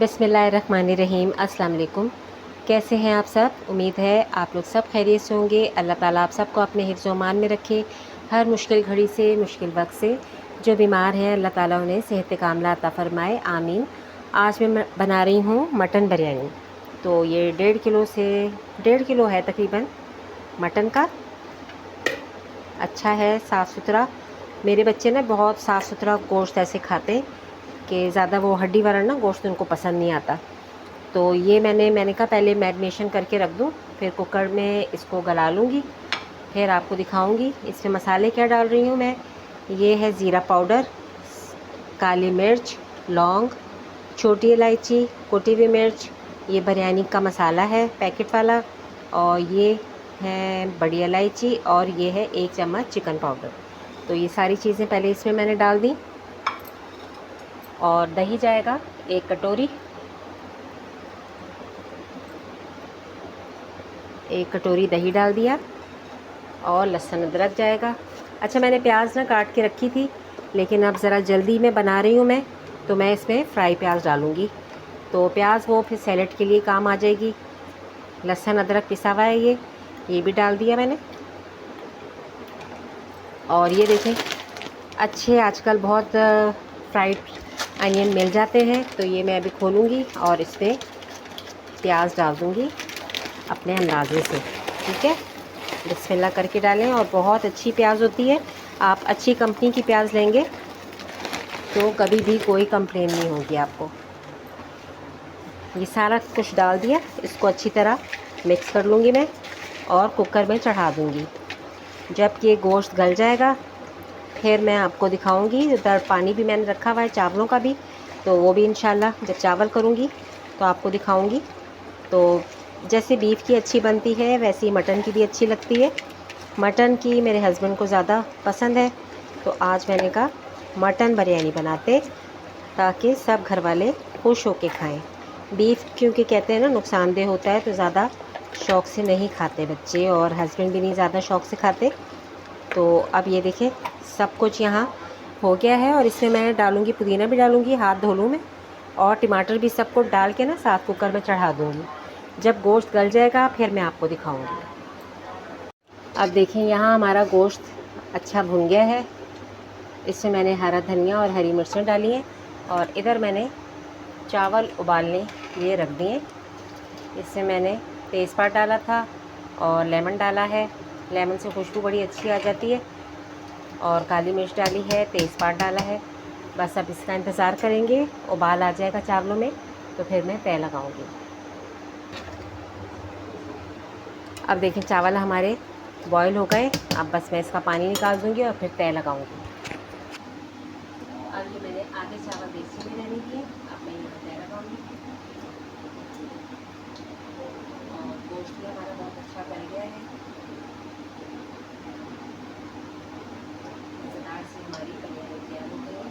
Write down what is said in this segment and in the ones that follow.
बिस्मिल्लाहिर्रहमानिर्रहीम। अस्सलाम वालेकुम। कैसे हैं आप सब? उम्मीद है आप लोग सब खैरियत से होंगे। अल्लाह ताला आप सबको अपने हिफ्ज़ व अमान में रखे। हर मुश्किल घड़ी से, मुश्किल वक्त से जो बीमार हैं अल्लाह ताला उन्हें सेहत कामला अता फ़रमाए, आमीन। आज मैं बना रही हूँ मटन बिरयानी। तो ये 1.5 किलो है तकरीबन मटन का। अच्छा है, साफ़ सुथरा। मेरे बच्चे ना बहुत साफ़ सुथरा गोश्त ऐसे खाते हैं कि ज़्यादा वो हड्डी वाला ना गोश्त उनको पसंद नहीं आता। तो ये मैंने कहा पहले मैरिनेशन करके रख दूँ, फिर कुकर में इसको गला लूँगी, फिर आपको दिखाऊँगी। इसमें मसाले क्या डाल रही हूँ मैं। ये है ज़ीरा पाउडर, काली मिर्च, लौंग, छोटी इलायची, कुटी हुई मिर्च, ये बिरयानी का मसाला है पैकेट वाला, और ये है बड़ी इलायची, और ये है 1 चम्मच चिकन पाउडर। तो ये सारी चीज़ें पहले इसमें मैंने डाल दी। और दही जाएगा 1 कटोरी, 1 कटोरी दही डाल दिया। और लहसुन अदरक जाएगा। अच्छा, मैंने प्याज ना काट के रखी थी, लेकिन अब ज़रा जल्दी में बना रही हूँ मैं, तो मैं इसमें फ्राई प्याज डालूँगी। तो प्याज वो फिर सैलेड के लिए काम आ जाएगी। लहसुन अदरक पिसा हुआ है, ये भी डाल दिया मैंने। और ये देखें, अच्छे आजकल बहुत फ्राइड अनियन मिल जाते हैं, तो ये मैं अभी खोलूँगी और इसमें प्याज डाल दूँगी अपने अंदाजे से। ठीक है, बिस्मिल्लाह करके डालें। और बहुत अच्छी प्याज होती है, आप अच्छी कंपनी की प्याज लेंगे तो कभी भी कोई कंप्लेन नहीं होगी आपको। ये सारा कुछ डाल दिया, इसको अच्छी तरह मिक्स कर लूँगी मैं और कुकर में चढ़ा दूँगी। जब ये गोश्त गल जाएगा फिर मैं आपको दिखाऊँगी। इधर पानी भी मैंने रखा हुआ है चावलों का भी, तो वो भी इंशाल्लाह जब चावल करूँगी तो आपको दिखाऊँगी। तो जैसे बीफ की अच्छी बनती है वैसे ही मटन की भी अच्छी लगती है। मटन की मेरे हस्बैंड को ज़्यादा पसंद है, तो आज मैंने कहा मटन बिरयानी बनाते, ताकि सब घर वाले खुश होके खाएं। बीफ क्योंकि कहते हैं ना नुकसानदेह होता है, तो ज़्यादा शौक़ से नहीं खाते बच्चे, और हस्बैंड भी नहीं ज़्यादा शौक़ से खाते। तो अब ये देखें सब कुछ यहाँ हो गया है, और इसमें मैं डालूँगी पुदीना भी डालूँगी, हाथ धो लूँ मैं, और टमाटर भी सब कुछ डाल के ना साथ कुकर में चढ़ा दूँगी। जब गोश्त गल जाएगा फिर मैं आपको दिखाऊँगी। अब देखें यहाँ हमारा गोश्त अच्छा भुन गया है। इसमें मैंने हरा धनिया और हरी मिर्चें डाली हैं, और इधर मैंने चावल उबालने ये रख दिए। इसमें मैंने तेज़पात डाला था और लेमन डाला है, लेमन से खुशबू बड़ी अच्छी आ जाती है। और काली मिर्च डाली है, तेज़पात डाला है। बस अब इसका इंतज़ार करेंगे, उबाल आ जाएगा चावलों में तो फिर मैं तय लगाऊंगी। अब देखें चावल हमारे बॉईल हो गए, अब बस मैं इसका पानी निकाल दूंगी और फिर तय लगाऊंगी। अब ये मैंने आधे चावल देसी में रहने दिए, अब मैं यहाँ तय लगाऊंगी। और गोश्त भी हमारा बहुत अच्छा गल गया है, मज़ेदार से हमारी बिरयानी तैयार हो गई है।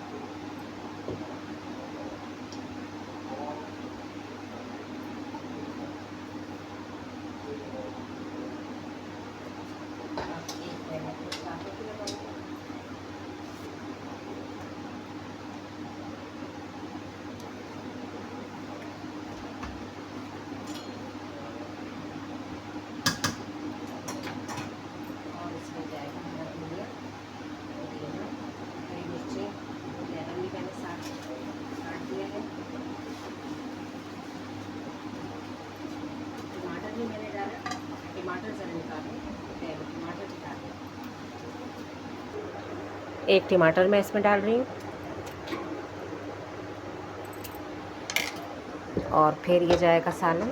मैंने डाला टमाटर ज़रा निकालें, टमाटर निकालें। 1 टमाटर मैं इसमें डाल रही हूँ, और फिर ये जाएगा सालन।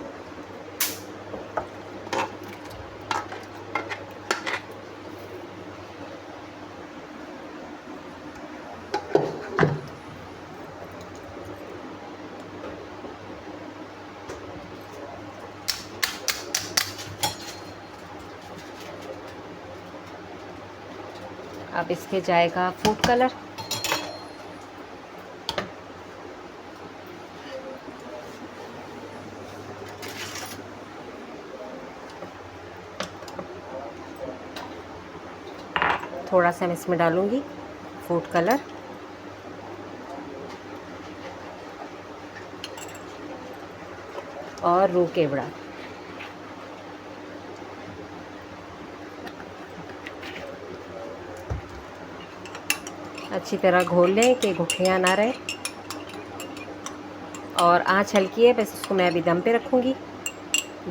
अब इसके जाएगा फूड कलर, थोड़ा सा मैं इसमें डालूँगी फूड कलर। और रूह केवड़ा। अच्छी तरह घोल लें कि गुठलियाँ ना रहे। और आँच हल्की है, बस इसको मैं अभी दम पे रखूँगी।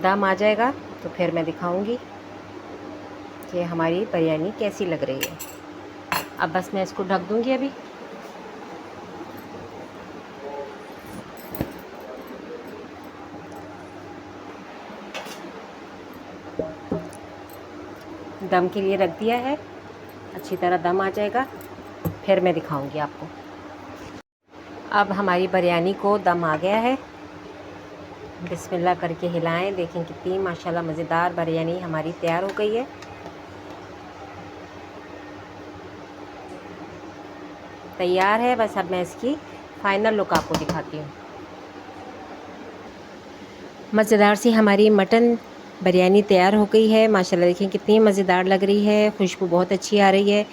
दम आ जाएगा तो फिर मैं दिखाऊँगी कि हमारी बिरयानी कैसी लग रही है। अब बस मैं इसको ढक दूँगी अभी। दम के लिए रख दिया है, अच्छी तरह दम आ जाएगा फिर मैं दिखाऊंगी आपको। अब हमारी बिरयानी को दम आ गया है, बिस्मिल्लाह करके हिलाएं। देखें कितनी माशाल्लाह मज़ेदार बिरयानी हमारी तैयार हो गई है। तैयार है, बस अब मैं इसकी फ़ाइनल लुक आपको दिखाती हूँ। मज़ेदार सी हमारी मटन बिरयानी तैयार हो गई है माशाल्लाह। देखें कितनी मज़ेदार लग रही है, खुशबू बहुत अच्छी आ रही है।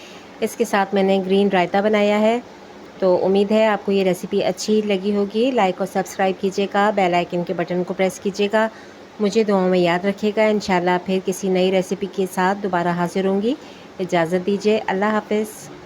इसके साथ मैंने ग्रीन रायता बनाया है। तो उम्मीद है आपको ये रेसिपी अच्छी लगी होगी। लाइक और सब्सक्राइब कीजिएगा, बेल आइकन के बटन को प्रेस कीजिएगा। मुझे दुआओं में याद रखिएगा। इंशाल्लाह फिर किसी नई रेसिपी के साथ दोबारा हाज़िर होंगी। इजाज़त दीजिए, अल्लाह हाफ़िज़।